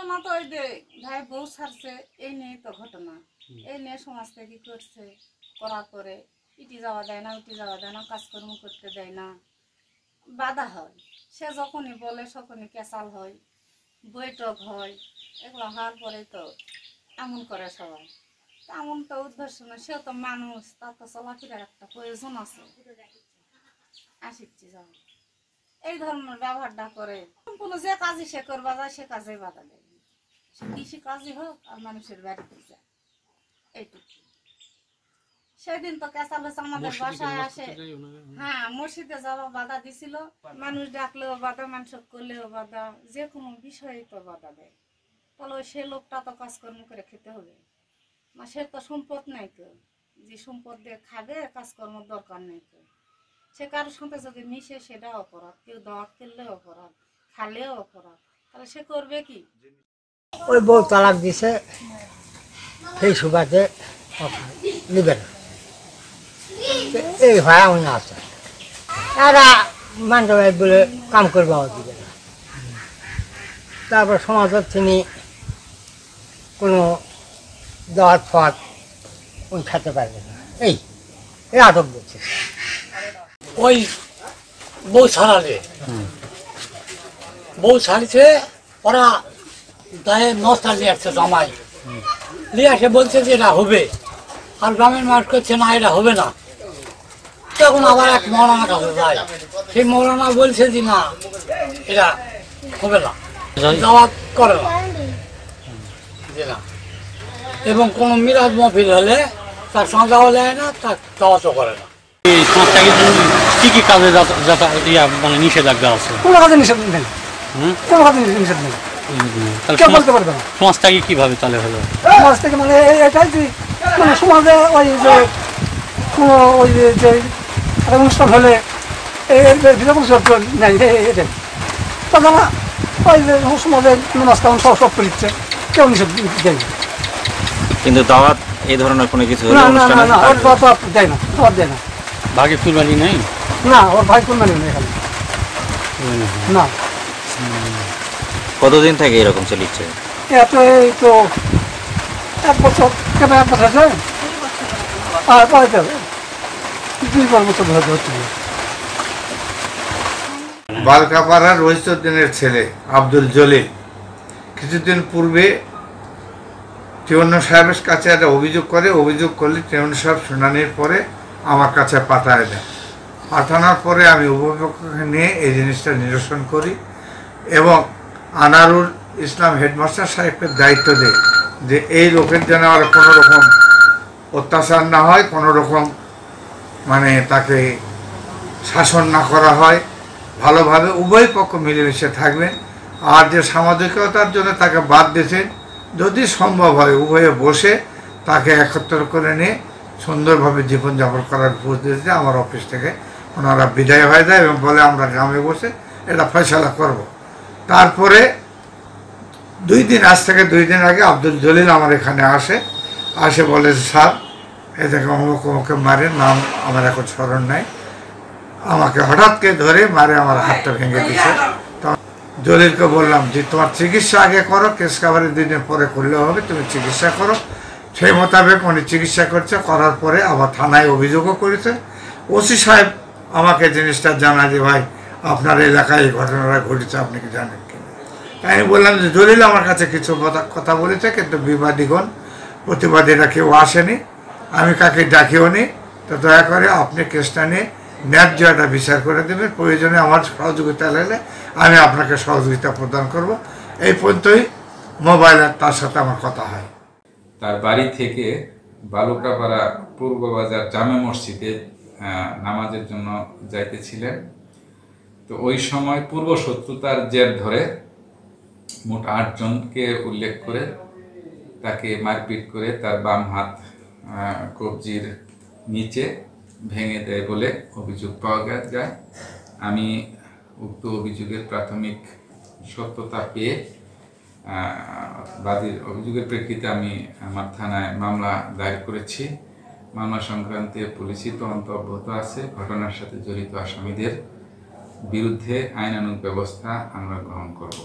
ঘটনা তো ওই যে ভাই বউ ছাড়ছে, এই নিয়ে তো ঘটনা। এই নিয়ে সমাজ থেকে কি করছে, করার পরে ইটি যাওয়া দেয় না, উটি যাওয়া দেয় না, কাজকর্ম করতে দেয় না, বাধা হয়। সে যখনই বলে তখনই ক্যাচাল হয়, বৈঠক হয়। এগুলো হওয়ার পরে তো এমন করে সবাই। এমন তো উদ্দেশ্য না, সে তো মানুষ, তার তো চলাফেরার একটা প্রয়োজন আছে। আসিচ্ছি যাও এই ধরনের ব্যবহারটা করে কোনো যে কাজই সে করবা যায় সে কাজে বাধা দেয়। সে কৃষি কাজই হোক আর মানুষের বাড়িতে যায়, এইটুকু। সেদিন তো ক্যাচাল হচ্ছে আমাদের বাসায় আসে। হ্যাঁ, মসজিদে যাওয়া বাধা দিছিল। মানুষ ডাকলেও বাধা, মানুষ করলেও বাধা, যে কোনো বিষয়ে তো বাধা দেয়। তাহলে সে লোকটা তো কাজকর্ম করে খেতে হবে না, সে তো সম্পদ নাই তো যে সম্পদ দিয়ে খাবে, কাজকর্ম দরকার নেই তো। সে কারোর সাথে যদি মিশে সেটা অপরাধ, কেউ দাওয়াত করলেও অপরাধ, খালেও অপরাধ, তাহলে সে করবে কি? ওই বউ তালাক দিছে, সেই সুবাদে নিবে না, এই হয় এমন আছে। এরা মানুষ বলে কাম করবা দিবে না। তারপর সমাজের তিনি কোনো দেওয়ার ফল ওই খেতে পারবে না, এই আটক দিচ্ছে। ওই বউ ছাড়ালে, বউ ছাড়িছে, ওরা গায়ে নস্তা নিয়ে আসছে, জামাই নিয়ে আসে বলছে যে এটা হবে, আর গ্রামের মানুষ করছে না এটা হবে না। তখন আবার এক মৌলানা কাছে যায়, সেই মৌলানা বলছে যে না এটা হবে না, দাওয়াত করে না, যে না। এবং কোনো মিরাজ মহফিল হলে তার সাঁজাও নেয় না, তার দাওয়াতও করে না। এই সমাজটাকে কি কি কাজে মানে নিষেধাজ্ঞা আছে? কোনো কাজে নিষেধ নেই, কোনো কাজে নিষেধ নেই, কেউ বলতে পারবে না। সমাজটাকে কিভাবে তাহলে হলো? সমাজ থেকে মানে এটাই যে মানে সমাজে ওই যে কোনো ওই যে একটা অনুষ্ঠান হলে নেই, এটাই তাছাড়া ওই যে সমাজে নামাজ কালাম সব করিচ্ছে, কেউ নিষেধ দেয়। কিন্তু দাওয়াত এই ধরনের কোনো কিছু না না না না, ওর দাওয়াত দেয় না, দাওয়াত দেয় না। ভাগে কুরবানি নেই? না, ওর ভাই কুরবানি নেই এখানে না। কতদিন থেকে এরকম চলিচ্ছে? এত এই তো 1 বছর, কেন 1 বছর আছে, আর পরে 2 বছর হচ্ছে। বালকাপাড়ার রহিসুদ্দিনের ছেলে আব্দুল জলিল কিছুদিন পূর্বে টিউনো সাহেবের কাছে একটা অভিযোগ করলে টিউনো সাহেব শুনানির পরে আমার কাছে পাঠায় দেয়। পাঠানোর পরে আমি উপপক্ষকে নিয়ে এই জিনিসটা নিরসন করি এবং আনারুল ইসলাম হেডমাস্টার সাহেবকে দায়িত্ব দেয় যে এই লোকের যেন আর কোনো রকম অত্যাচার না হয়, কোনো রকম মানে তাকে শাসন না করা হয়, ভালোভাবে উভয় পক্ষ মিলেমিশে থাকবেন। আর যে সামাজিকতার জন্য তাকে বাদ দিয়েছেন, যদি সম্ভব হয় উভয়ে বসে তাকে একত্র করে নিয়ে সুন্দরভাবে জীবনযাপন করার উপদেশ দিয়েছে। আমার অফিস থেকে ওনারা বিদায় হয়ে যায় এবং বলে আমরা গ্রামে বসে এটা ফয়সালা করব। তারপরে আজ থেকে 2 দিন আগে আব্দুল জলিল আমার এখানে আসে বলে স্যার এটাকে অমুকে মারে, নাম আমার এখন স্মরণ নাই, আমাকে হঠাৎকে ধরে মারে, আমার হাতটা ভেঙে দিচ্ছে। জলিলকে বললাম যে তোমার চিকিৎসা আগে করো, কেস কাভারের 2 দিন পরে করলেও হবে, তুমি চিকিৎসা করো। সেই মোতাবেক উনি চিকিৎসা করছে, করার পরে আবার থানায় অভিযোগও করেছে। ওসি সাহেব আমাকে জিনিসটা জানায় যে ভাই আপনার এলাকায় এই ঘটনাটা ঘটেছে, আপনি কি জানেন কিনা? তাই আমি বললাম যে জলিল আমার কাছে কিছু কথা বলেছে, কিন্তু বিবাদীগণ প্রতিবাদীরা কেউ আসেনি, আমি কাকে ডাকিও নি। তো দয়া করে আপনি কেসটা নিয়ে ন্যায্য একটা বিচার করে দেবেন, প্রয়োজনে আমার সহযোগিতা লাগলে আমি আপনাকে সহযোগিতা প্রদান করব। এই পর্যন্তই মোবাইলে তার সাথে আমার কথা হয়। তার বাড়ি থেকে বালুকাপাড়া পূর্ব বাজার জামে মসজিদে নামাজের জন্য যাইতেছিলেন। তো ওই সময় পূর্ব শত্রুতার জের ধরে মোট 8 জনকে উল্লেখ করে তাকে মারপিট করে তার বাম হাত কবজির নিচে ভেঙে দেয় বলে অভিযোগ পাওয়া যায়। আমি উক্ত অভিযোগের প্রাথমিক সত্যতা পেয়ে বাদীর অভিযোগের প্রেক্ষিতে আমি আমার থানায় মামলা দায়ের করেছি। মামলা সংক্রান্তে পুলিশি তদন্ত অব্যাহত আছে। ঘটনার সাথে জড়িত আসামিদের বিরুদ্ধে আইনানুগ ব্যবস্থা আমরা গ্রহণ করব।